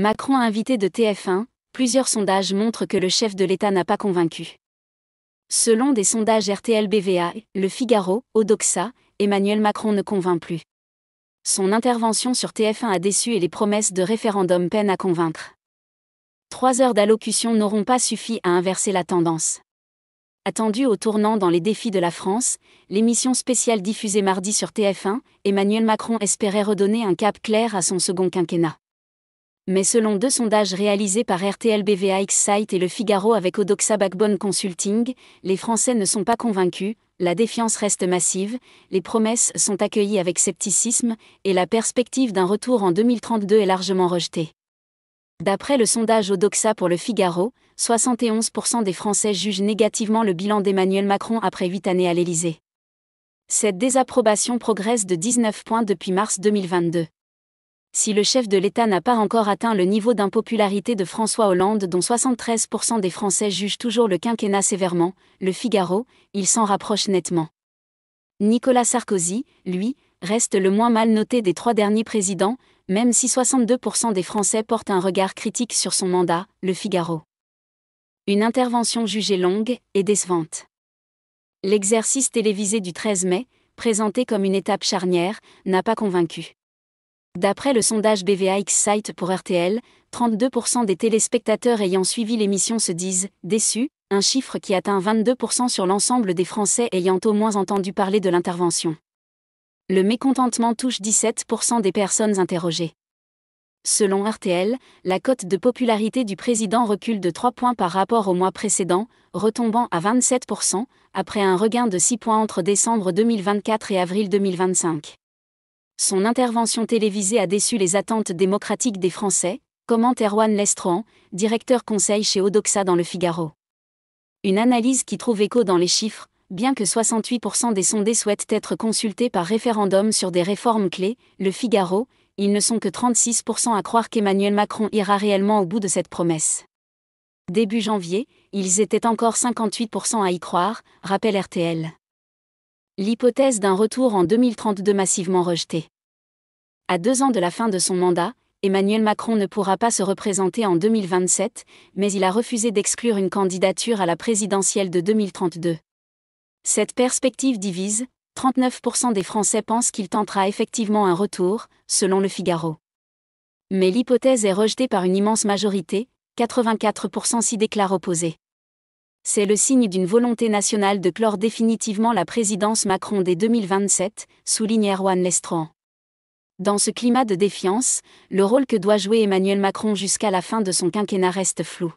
Macron invité de TF1, plusieurs sondages montrent que le chef de l'État n'a pas convaincu. Selon des sondages RTL-BVA, Le Figaro, Odoxa, Emmanuel Macron ne convainc plus. Son intervention sur TF1 a déçu et les promesses de référendum peinent à convaincre. 3 heures d'allocution n'auront pas suffi à inverser la tendance. Attendue au tournant dans les défis de la France, l'émission spéciale diffusée mardi sur TF1, Emmanuel Macron espérait redonner un cap clair à son second quinquennat. Mais selon 2 sondages réalisés par RTL-BVA X-Site et Le Figaro avec Odoxa Backbone Consulting, les Français ne sont pas convaincus, la défiance reste massive, les promesses sont accueillies avec scepticisme, et la perspective d'un retour en 2032 est largement rejetée. D'après le sondage Odoxa pour Le Figaro, 71% des Français jugent négativement le bilan d'Emmanuel Macron après 8 années à l'Élysée. Cette désapprobation progresse de 19 points depuis mars 2022. Si le chef de l'État n'a pas encore atteint le niveau d'impopularité de François Hollande dont 73% des Français jugent toujours le quinquennat sévèrement, Le Figaro, il s'en rapproche nettement. Nicolas Sarkozy, lui, reste le moins mal noté des 3 derniers présidents, même si 62% des Français portent un regard critique sur son mandat, Le Figaro. Une intervention jugée longue et décevante. L'exercice télévisé du 13 mai, présenté comme une étape charnière, n'a pas convaincu. D'après le sondage BVA X-Site pour RTL, 32% des téléspectateurs ayant suivi l'émission se disent « déçus », un chiffre qui atteint 22% sur l'ensemble des Français ayant au moins entendu parler de l'intervention. Le mécontentement touche 17% des personnes interrogées. Selon RTL, la cote de popularité du président recule de 3 points par rapport au mois précédent, retombant à 27%, après un regain de 6 points entre décembre 2024 et avril 2025. Son intervention télévisée a déçu les attentes démocratiques des Français, commente Erwan Lestrohan, directeur conseil chez Odoxa dans Le Figaro. Une analyse qui trouve écho dans les chiffres, bien que 68% des sondés souhaitent être consultés par référendum sur des réformes clés, Le Figaro, ils ne sont que 36% à croire qu'Emmanuel Macron ira réellement au bout de cette promesse. Début janvier, ils étaient encore 58% à y croire, rappelle RTL. L'hypothèse d'un retour en 2032 massivement rejetée. À 2 ans de la fin de son mandat, Emmanuel Macron ne pourra pas se représenter en 2027, mais il a refusé d'exclure une candidature à la présidentielle de 2032. Cette perspective divise, 39% des Français pensent qu'il tentera effectivement un retour, selon Le Figaro. Mais l'hypothèse est rejetée par une immense majorité, 84% s'y déclarent opposés. C'est le signe d'une volonté nationale de clore définitivement la présidence Macron dès 2027, souligne Erwan Lestrohan. Dans ce climat de défiance, le rôle que doit jouer Emmanuel Macron jusqu'à la fin de son quinquennat reste flou.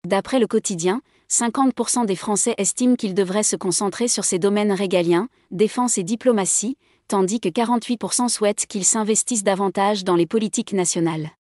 D'après Le Quotidien, 50% des Français estiment qu'il devrait se concentrer sur ses domaines régaliens, défense et diplomatie, tandis que 48% souhaitent qu'il s'investisse davantage dans les politiques nationales.